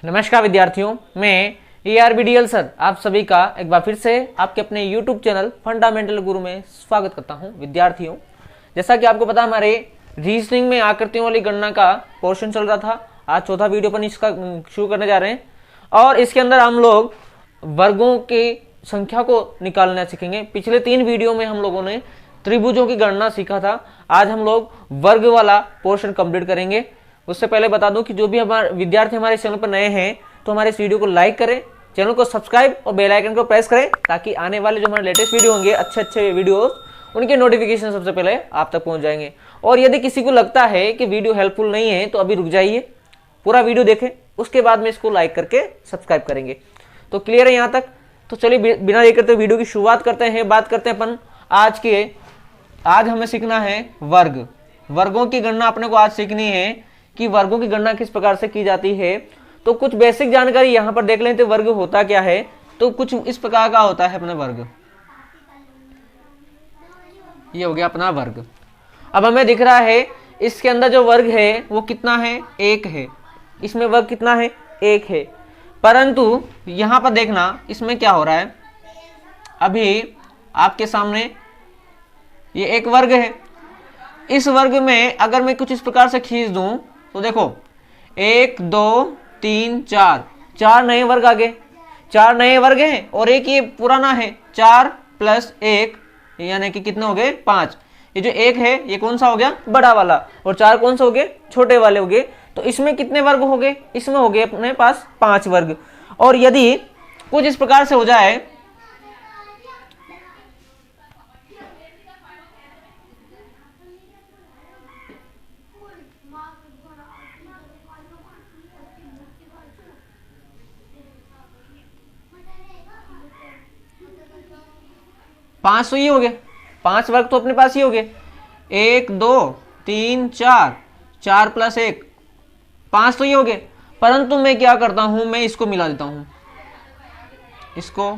नमस्कार विद्यार्थियों, मैं ARBDL सर आप सभी का एक बार फिर से आपके अपने YouTube चैनल फंडामेंटल गुरु में स्वागत करता हूं। विद्यार्थियों, जैसा कि आपको पता हमारे रीजनिंग में आकृतियों वाली गणना का पोर्शन चल रहा था। आज चौथा वीडियो पर इसका शुरू करने जा रहे हैं और इसके अंदर हम लोग वर्गों की संख्या को निकालना सीखेंगे। पिछले 3 वीडियो में हम लोगों ने त्रिभुजों की गणना सीखा था। आज हम लोग वर्ग वाला पोर्शन कंप्लीट करेंगे। उससे पहले बता दूं कि जो भी हमारे विद्यार्थी हमारे चैनल पर नए हैं तो हमारे इस वीडियो को लाइक करें, चैनल को सब्सक्राइब और बेल आइकन को प्रेस करें ताकि आने वाले जो हमारे लेटेस्ट वीडियो होंगे, अच्छे वीडियोस, उनके नोटिफिकेशन सबसे पहले आप तक पहुंच जाएंगे। और यदि किसी को लगता है कि वीडियो हेल्पफुल नहीं है तो अभी रुक जाइए, पूरा वीडियो देखें, उसके बाद में इसको लाइक करके सब्सक्राइब करेंगे। तो क्लियर है यहाँ तक? तो चलिए बिना देर करते वीडियो की शुरुआत करते हैं। बात करते हैं अपन आज हमें सीखना है वर्गों की गणना। अपने को आज सीखनी है कि वर्गों की गणना किस प्रकार से की जाती है। तो कुछ बेसिक जानकारी यहाँ पर देख लेते हैं। वर्ग होता क्या है? तो कुछ इस प्रकार का होता है अपना वर्ग। ये हो गया अपना वर्ग। अब हमें दिख रहा है इसके अंदर जो वर्ग है वो कितना है? 1 है। इसमें वर्ग कितना है? 1 है। परंतु यहाँ पर देखना इसमें क्या हो रहा है। अभी आपके सामने ये एक वर्ग है। इस वर्ग में अगर मैं कुछ इस प्रकार से खींच दूं तो देखो 1 2 3 4 नए वर्ग आ गए। 4 नए वर्ग हैं और एक ये पुराना है। 4 + 1 यानी कि कितने हो गए? 5। ये जो 1 है ये कौन सा हो गया? बड़ा वाला। और 4 कौन सा हो गए? छोटे वाले हो गए। तो इसमें कितने वर्ग हो गए? इसमें हो गए अपने पास 5 वर्ग। और यदि कुछ इस प्रकार से हो जाए, पांच तो ये हो गए, 5 वर्ग तो अपने पास ही हो गए। 1 2 3 4 4 + 1 5 तो ये हो गए। परंतु मैं क्या करता हूं, मैं इसको मिला देता हूं, इसको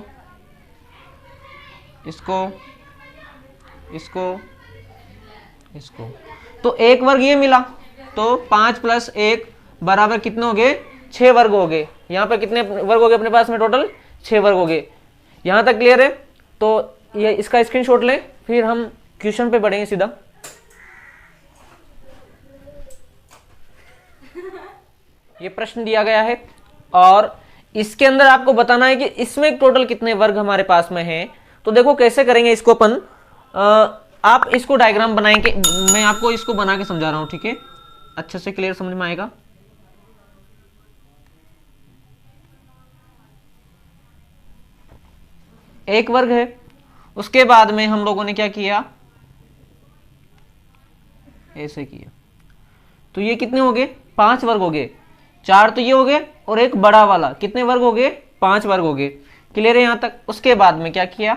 तो 1 वर्ग ये मिला। तो 5 + 1 बराबर कितने हो गए? 6 वर्ग हो गए। यहां पर कितने वर्ग हो गए अपने पास में? टोटल 6 वर्ग हो गए। यहां तक क्लियर है? तो ये इसका स्क्रीनशॉट लें, फिर हम क्वेश्चन पे बढ़ेंगे सीधा। ये प्रश्न दिया गया है और इसके अंदर आपको बताना है कि इसमें टोटल कितने वर्ग हमारे पास में हैं। तो देखो कैसे करेंगे इसको अपन। आप इसको डायग्राम बनाएंगे, मैं आपको इसको बना के समझा रहा हूं, ठीक है? अच्छे से क्लियर समझ में आएगा। एक वर्ग है, उसके बाद में हम लोगों ने क्या किया? ऐसे किया। तो ये कितने हो गए? 5 वर्ग हो गए। 4 तो ये हो गए और एक बड़ा वाला। कितने वर्ग हो गए? 5 वर्ग हो गए। क्लियर है यहां तक? उसके बाद में क्या किया?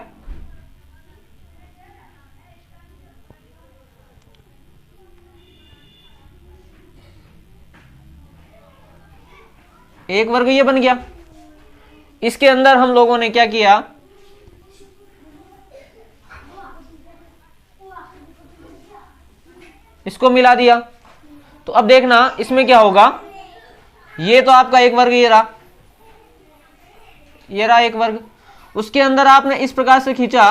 एक वर्ग ये बन गया। इसके अंदर हम लोगों ने क्या किया? इसको मिला दिया। तो अब देखना इसमें क्या होगा। ये तो आपका एक वर्ग ये रहा एक वर्ग। उसके अंदर आपने इस प्रकार से खींचा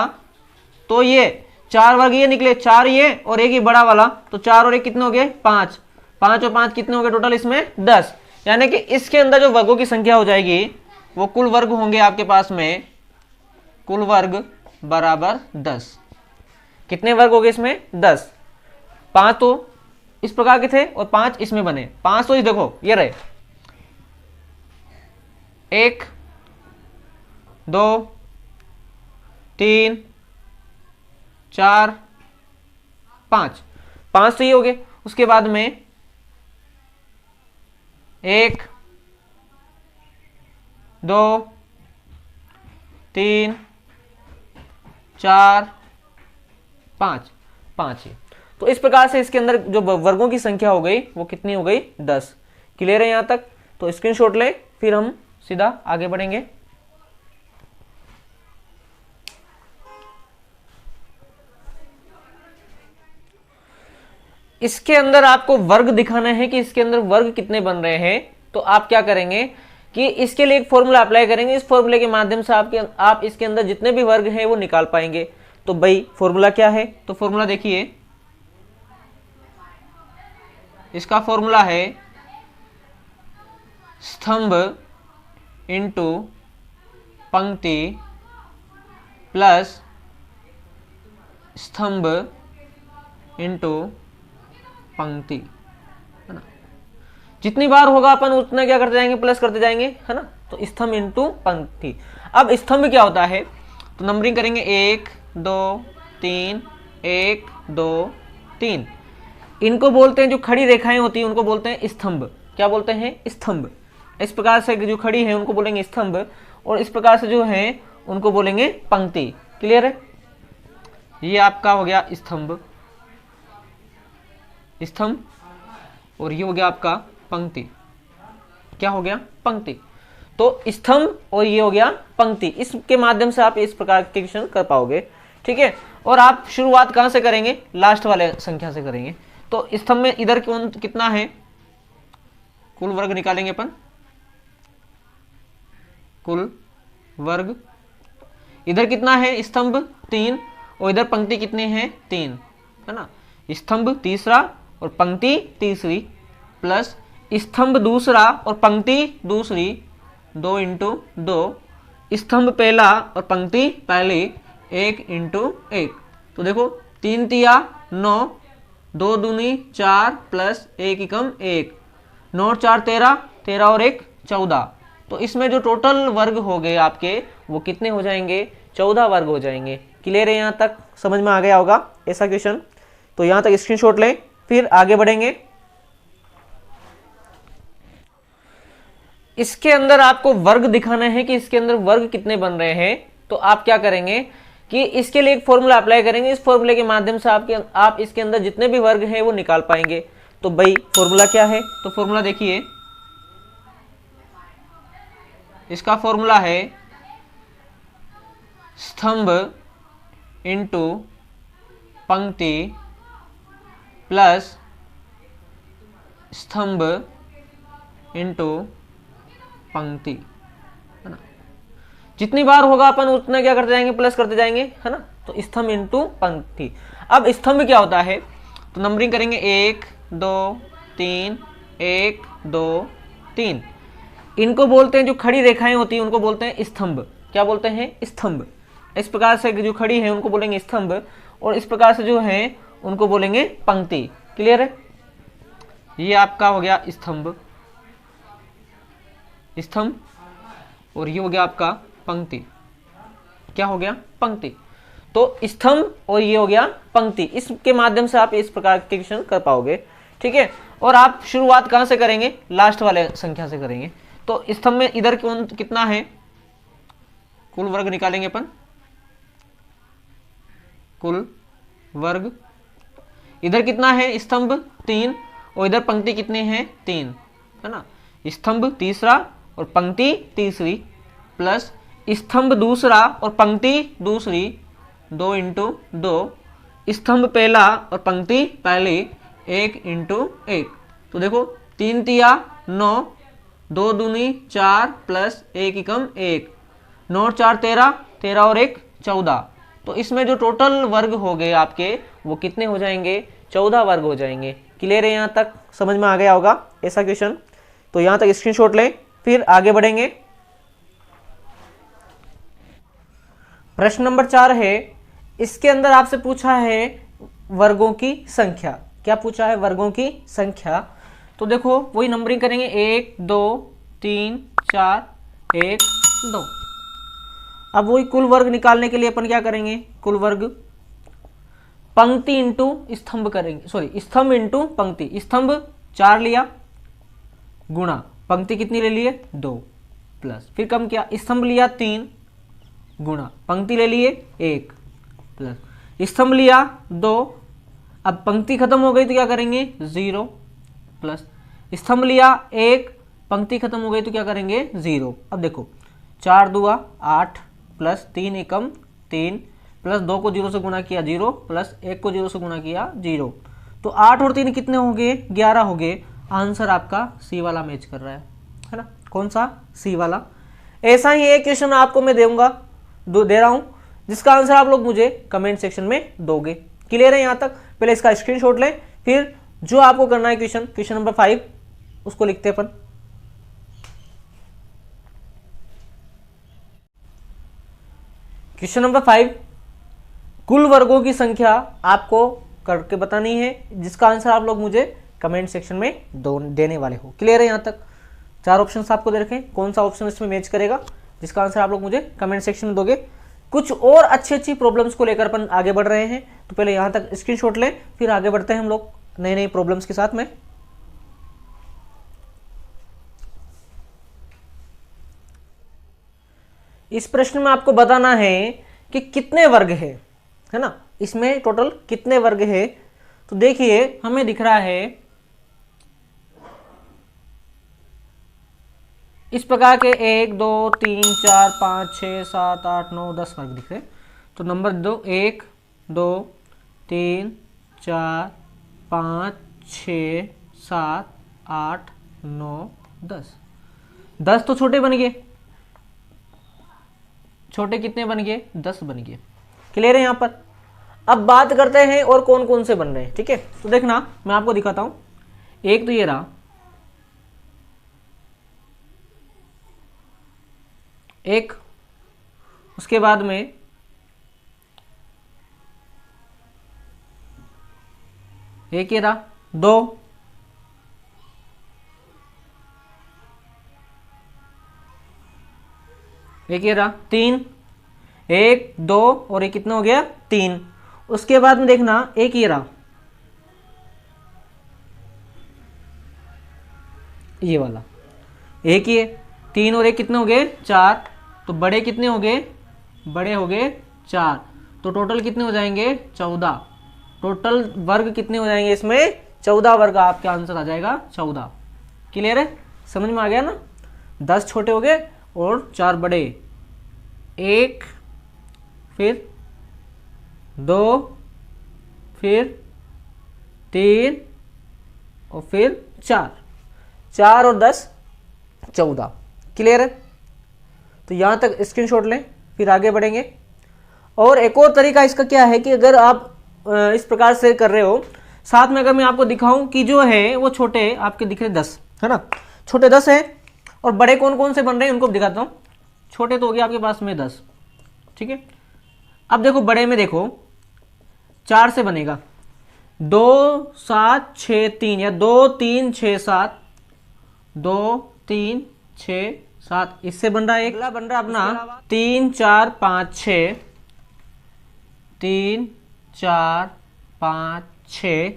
तो ये 4 वर्ग ये निकले। 4 ये और एक ही बड़ा वाला। तो 4 और 1 कितने हो गए? 5। 5 और 5 कितने हो गए टोटल? इसमें 10। यानी कि इसके अंदर जो वर्गों की संख्या हो जाएगी वो कुल वर्ग होंगे आपके पास में, कुल वर्ग बराबर 10। कितने वर्ग हो गए इसमें? 10। 5 तो इस प्रकार के थे और 5 इसमें बने। 5 तो देखो ये रहे, 1 2 3 4 5 तो ये हो गए। उसके बाद में 1 2 3 4 5 ही। तो इस प्रकार से इसके अंदर जो वर्गों की संख्या हो गई वो कितनी हो गई? 10। क्लियर है यहां तक? तो स्क्रीनशॉट ले, फिर हम सीधा आगे बढ़ेंगे। इसके अंदर आपको वर्ग दिखाना है कि इसके अंदर वर्ग कितने बन रहे हैं। तो आप क्या करेंगे कि इसके लिए एक फॉर्मूला अप्लाई करेंगे, इस फॉर्मूले के माध्यम से आप इसके अंदर जितने भी वर्ग हैं वो निकाल पाएंगे। तो भाई फॉर्मूला क्या है, तो फॉर्मूला देखिए, इसका फॉर्मूला है स्तंभ इंटू पंक्ति प्लस स्तंभ इंटू पंक्ति, है ना। जितनी बार होगा अपन उतना क्या करते जाएंगे, प्लस करते जाएंगे, है ना। तो स्तंभ इंटू पंक्ति। अब स्तंभ क्या होता है, तो नंबरिंग करेंगे 1 2 3 1 2 3। इनको बोलते हैं, जो खड़ी रेखाएं होती हैं उनको बोलते हैं स्तंभ। क्या बोलते हैं, स्तंभ। इस प्रकार से जो खड़ी है उनको बोलेंगे स्तंभ, और इस प्रकार से जो है उनको बोलेंगे पंक्ति। क्लियर है, ये आपका हो गया स्तंभ, स्तंभ, और ये हो गया आपका पंक्ति। क्या हो गया, पंक्ति। तो स्तंभ और ये हो गया पंक्ति। इसके माध्यम से आप इस प्रकार के क्वेश्चन कर पाओगे, ठीक है। और आप शुरुआत कहां से करेंगे, लास्ट वाले संख्या से करेंगे। तो स्तंभ में इधर कितना है, कुल वर्ग निकालेंगे अपन, कुल वर्ग। इधर कितना है स्तंभ, 3, और इधर पंक्ति कितने हैं, 3, है ना। स्तंभ तीसरा और पंक्ति तीसरी, प्लस स्तंभ दूसरा और पंक्ति दूसरी, 2 इंटू 2, स्तंभ पहला और पंक्ति पहली, 1 इंटू 1। तो देखो 3 तिया 9, 2 दूनी 4, प्लस 1 एकम 1, 9 और 4 13, 13 और 1 14। तो इसमें जो टोटल वर्ग हो गए आपके वो कितने हो जाएंगे, 14 वर्ग हो जाएंगे। क्लियर है, यहाँ तक समझ में आ गया होगा ऐसा क्वेश्चन। तो यहाँ तक स्क्रीनशॉट लें, फिर आगे बढ़ेंगे। इसके अंदर आपको वर्ग दिखाना है कि इसके अंदर वर्ग कितने बन रहे हैं। तो आप क्या करेंगे कि इसके लिए एक फॉर्मूला अप्लाई करेंगे, इस फॉर्मूले के माध्यम से आप इसके अंदर जितने भी वर्ग हैं वो निकाल पाएंगे। तो भाई फॉर्मूला क्या है, तो फॉर्मूला देखिए, इसका फॉर्मूला है स्तंभ इंटू पंक्ति प्लस स्तंभ इंटू पंक्ति, है ना। जितनी बार होगा अपन उतना क्या करते जाएंगे, प्लस करते जाएंगे, है ना। तो स्तंभ इंटू पंक्ति। अब स्तंभ क्या होता है, तो नंबरिंग करेंगे 1 2 3 1 2 3। इनको बोलते हैं, जो खड़ी रेखाएं होती हैं उनको बोलते हैं स्तंभ। क्या बोलते हैं, स्तंभ। इस प्रकार से जो खड़ी है उनको बोलेंगे स्तंभ, और इस प्रकार से जो है उनको बोलेंगे पंक्ति। क्लियर है, ये आपका हो गया स्तंभ, स्तंभ, और ये हो गया आपका पंक्ति। क्या हो गया, पंक्ति। तो स्तंभ और ये हो गया पंक्ति। इसके माध्यम से आप इस प्रकार के क्वेश्चन कर पाओगे, ठीक है। और आप शुरुआत कहां से करेंगे, लास्ट वाले संख्या से करेंगे। तो स्तंभ में इधर कितना है, कुल वर्ग निकालेंगे अपन, कुल वर्ग। इधर कितना है स्तंभ, 3, और इधर पंक्ति कितने हैं, 3, है ना। स्तंभ तीसरा और पंक्ति तीसरी, प्लस स्तंभ दूसरा और पंक्ति दूसरी, 2 इंटू 2, स्तंभ पहला और पंक्ति पहली, 1 इंटू 1। तो देखो 3 तिया 9, 2 दूनी 4, प्लस 1 एकम 1, 9 और 4 13, 13 और 1 14। तो इसमें जो टोटल वर्ग हो गए आपके वो कितने हो जाएंगे, 14 वर्ग हो जाएंगे। क्लियर है, यहाँ तक समझ में आ गया होगा ऐसा क्वेश्चन। तो यहाँ तक स्क्रीनशॉट लें, फिर आगे बढ़ेंगे। प्रश्न नंबर 4 है, इसके अंदर आपसे पूछा है वर्गों की संख्या। क्या पूछा है, वर्गों की संख्या। तो देखो वही नंबरिंग करेंगे 1 2 3 4 1 2। अब वही कुल वर्ग निकालने के लिए अपन क्या करेंगे, कुल वर्ग पंक्ति इंटू स्तंभ करेंगे, सॉरी स्तंभ इंटू पंक्ति। स्तंभ 4 लिया, गुणा पंक्ति कितनी ले लिए, 2, प्लस फिर कम किया, स्तंभ लिया 3, गुणा पंक्ति ले लिए 1, प्लस स्तंभ लिया 2। अब पंक्ति खत्म हो गई तो क्या करेंगे, 0, प्लस स्तंभ लिया 1, पंक्ति खत्म हो गई तो क्या करेंगे, 0। अब देखो 4 दूआ 8, प्लस 3 एकम 3, प्लस 2 को 0 से गुणा किया 0, प्लस 1 को 0 से गुणा किया 0। तो 8 और 3 कितने हो गए, 11 हो गए। आंसर आपका सी वाला मैच कर रहा है ना। कौन सा, सी वाला। ऐसा ही एक क्वेश्चन आपको मैं दूंगा, दे रहा हूं, जिसका आंसर आप लोग मुझे कमेंट सेक्शन में दोगे। क्लियर है यहाँ तक? पहले इसका स्क्रीनशॉट लें, फिर जो आपको करना है क्वेश्चन नंबर 5 उसको लिखते हैं अपन। क्वेश्चन नंबर 5, कुल वर्गों की संख्या आपको करके बतानी है, जिसका आंसर आप लोग मुझे कमेंट सेक्शन में देने वाले हो। क्लियर है यहाँ तक? 4 ऑप्शंस आपको दे रखे हैं, कौन सा ऑप्शन इसमें मैच करेगा, जिसका आंसर आप लोग मुझे कमेंट सेक्शन में दोगे। कुछ और अच्छी प्रॉब्लम्स को लेकर अपन आगे बढ़ रहे हैं, तो पहले यहाँ तक स्क्रीनशॉट लें, फिर आगे बढ़ते हैं हम लोग नई नई प्रॉब्लम्स के साथ में। इस प्रश्न में आपको बताना है कि कितने वर्ग है ना, इसमें टोटल कितने वर्ग है। तो देखिए हमें दिख रहा है इस प्रकार के 1 2 3 4 5 6 7 8 9 10 वर्ग दिख रहे। तो नंबर दो 1 2 3 4 5 6 7 8 9 10। 10 तो छोटे बन गए, छोटे कितने बन गए, 10 बन गए। क्लियर है यहाँ पर? अब बात करते हैं और कौन कौन से बन रहे हैं। ठीक है, तो देखना मैं आपको दिखाता हूं। एक तो ये रहा, एक, उसके बाद में एक ये रहा, 2, एक ये रहा, 3, 1 2 और ये कितना हो गया, 3। उसके बाद में देखना एक ये रहा, ये वाला, एक ये 3 और 1 कितने हो गए, 4। तो बड़े कितने हो गए, बड़े हो गए 4। तो टोटल कितने हो जाएंगे, 14। टोटल वर्ग कितने हो जाएंगे इसमें, 14 वर्ग आपका आंसर आ जाएगा 14। क्लियर है? समझ में आ गया ना? 10 छोटे हो गए और 4 बड़े। 1 फिर 2 फिर 3 और फिर 4, 4 और 10 14। क्लियर है? तो यहां तक स्क्रीनशॉट लें, फिर आगे बढ़ेंगे। और एक और तरीका इसका क्या है कि अगर आप इस प्रकार से कर रहे हो, साथ में अगर मैं आपको दिखाऊं कि जो है वो छोटे आपके दिख रहे 10 है ना, छोटे 10 है और बड़े कौन कौन से बन रहे हैं उनको दिखाता हूं। छोटे तो हो गए आपके पास में 10, ठीक है। अब देखो बड़े में देखो 4 से बनेगा, 2 7 6 3 या 2 3 6 7, 2 3 6 7, इससे बन रहा है एक। अगला बन रहा अपना 3 4 5 6, 3 4 5 6।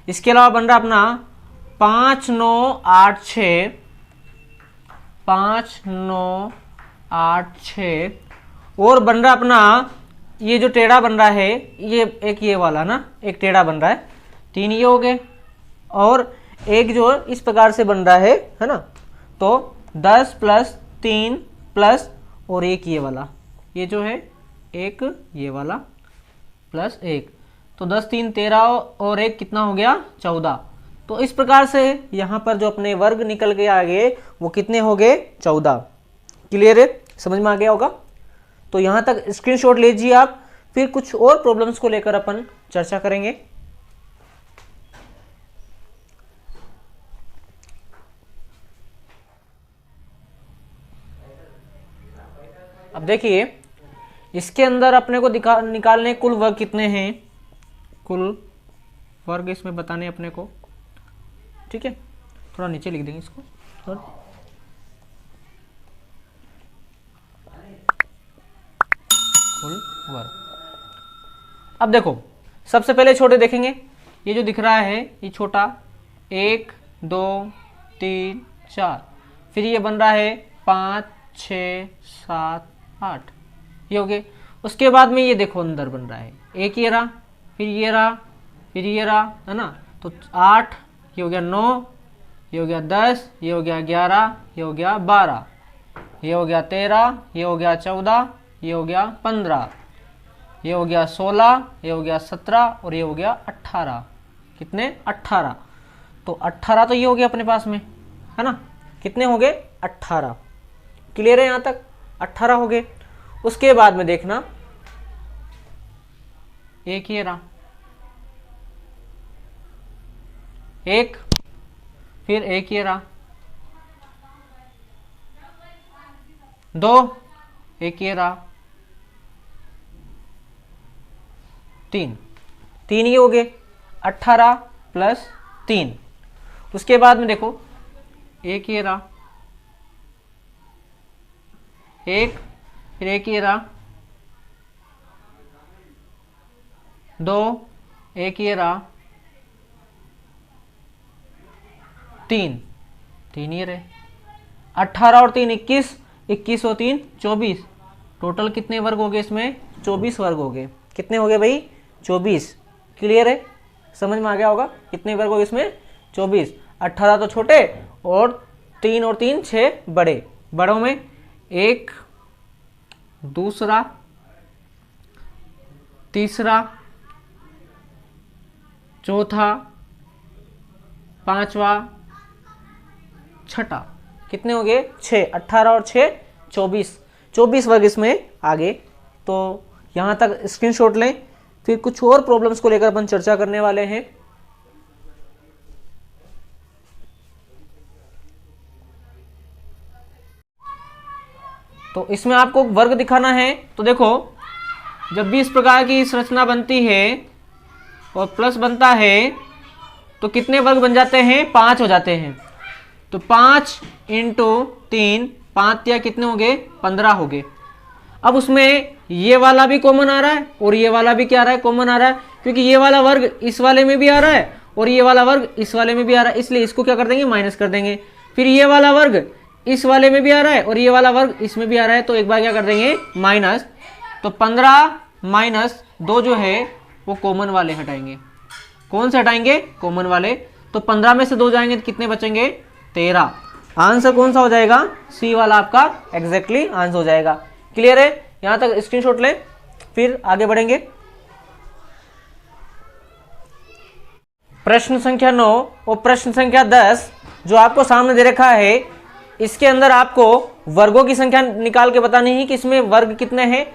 इसके अलावा बन रहा अपना 5 9 8 6, 5 9 8 6। और बन रहा अपना ये जो टेढ़ा बन रहा है, ये एक ये वाला ना, एक टेढ़ा बन रहा है, 3 ये हो गए। और एक जो इस प्रकार से बन रहा है ना, तो 10 प्लस 3 प्लस और एक ये वाला, ये जो है एक ये वाला प्लस 1, तो 10 3 13 और एक कितना हो गया, 14। तो इस प्रकार से यहाँ पर जो अपने वर्ग निकल के आगे वो कितने हो गए, 14। क्लियर है? समझ में आ गया होगा? तो यहाँ तक स्क्रीनशॉट लीजिए आप, फिर कुछ और प्रॉब्लम्स को लेकर अपन चर्चा करेंगे। अब देखिए इसके अंदर अपने को निकालने कुल वर्ग कितने हैं, कुल वर्ग इसमें बताने अपने को, ठीक है। थोड़ा नीचे लिख देंगे इसको, कुल वर्ग। अब देखो सबसे पहले छोटे देखेंगे, ये जो दिख रहा है ये छोटा 1 2 3 4, फिर ये बन रहा है 5 6 7 8, ये हो गए। उसके बाद में ये देखो अंदर बन रहा है एक ये रहा, फिर ये रहा, फिर ये रहा, है ना। तो 8, ये हो गया 9, ये हो गया 10, ये हो गया 11, ये हो गया 12, ये हो गया 13, ये हो गया 14, ये हो गया 15, ये हो गया 16, ये हो गया 17 और ये हो गया 18। कितने, 18। तो 18 तो ये हो गया अपने पास में, है ना। कितने हो गए 18। क्लियर है यहां तक, 18 हो गए। उसके बाद में देखना एक ये रहा, एक, फिर एक ये रहा, 2, एक ये रहा, 3, 3 ये हो गए, 18 प्लस 3। उसके बाद में देखो एक ये रहा, एक, फिर एक ये रहा, 2, एक ये रहा, 3, 3 ये रहे, 18 और 3 21, 21 और 3 24। टोटल कितने वर्ग हो गए इसमें, 24 वर्ग हो गए। कितने हो गए भाई 24। क्लियर है, समझ में आ गया होगा कितने वर्ग हो गए इसमें 24। 18 तो छोटे और 3 और 3 6 बड़े। बड़ों में एक, दूसरा, तीसरा, चौथा, पांचवा, छठा। कितने हो गए 6। 18 और 6 24, 24 वर्ग इसमें आ गए। तो यहां तक स्क्रीनशॉट लें, फिर कुछ और प्रॉब्लम्स को लेकर अपन चर्चा करने वाले हैं। तो इसमें आपको वर्ग दिखाना है। तो देखो जब भी इस प्रकार की संरचना बनती है और प्लस बनता है तो कितने वर्ग बन जाते हैं, 5 हो जाते हैं। तो 5 इंटू 3, 5 या कितने हो गए 15 हो गए। अब उसमें ये वाला भी कॉमन आ रहा है और ये वाला भी क्या आ रहा है, कॉमन आ रहा है, क्योंकि ये वाला वर्ग इस वाले में भी आ रहा है और ये वाला वर्ग इस वाले में भी आ रहा है, इसलिए इसको क्या कर देंगे, माइनस कर देंगे। फिर ये वाला वर्ग इस वाले में भी आ रहा है और ये वाला वर्ग इसमें भी आ रहा है, तो एक बार क्या कर देंगे, माइनस। तो 15 माइनस 2 जो है वो कॉमन वाले हटाएंगे। कौन से हटाएंगे, कॉमन वाले। तो 15 में से 2 जाएंगे तो कितने बचेंगे, 13। आंसर कौन सा हो जाएगा, सी वाला आपका एग्जैक्टली आंसर हो जाएगा। क्लियर है, यहां तक स्क्रीनशॉट लें, फिर आगे बढ़ेंगे। प्रश्न संख्या 9 और प्रश्न संख्या 10 जो आपको सामने दे रखा है, इसके अंदर आपको वर्गों की संख्या निकाल के बतानी है कि इसमें वर्ग कितने हैं,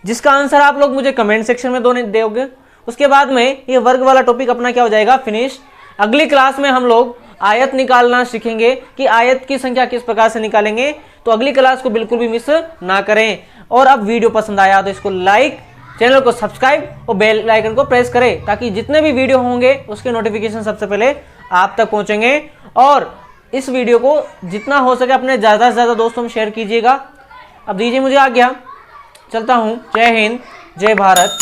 जिसका आंसर आप लोग मुझे कमेंट सेक्शन में दोगे। उसके बाद में ये वर्ग वाला टॉपिक अपना क्या हो जाएगा, फिनिश। अगली क्लास में हम लोग आयत निकालना सीखेंगे कि आयत की संख्या किस प्रकार से निकालेंगे। तो अगली क्लास को बिल्कुल भी मिस ना करें। और अब वीडियो पसंद आया तो इसको लाइक, चैनल को सब्सक्राइब और बेल आइकन को प्रेस करें, ताकि जितने भी वीडियो होंगे उसके नोटिफिकेशन सबसे पहले आप तक पहुंचेंगे। और इस वीडियो को जितना हो सके अपने ज़्यादा से ज़्यादा दोस्तों में शेयर कीजिएगा। अब दीजिए मुझे आज्ञा, चलता हूँ। जय हिंद, जय भारत।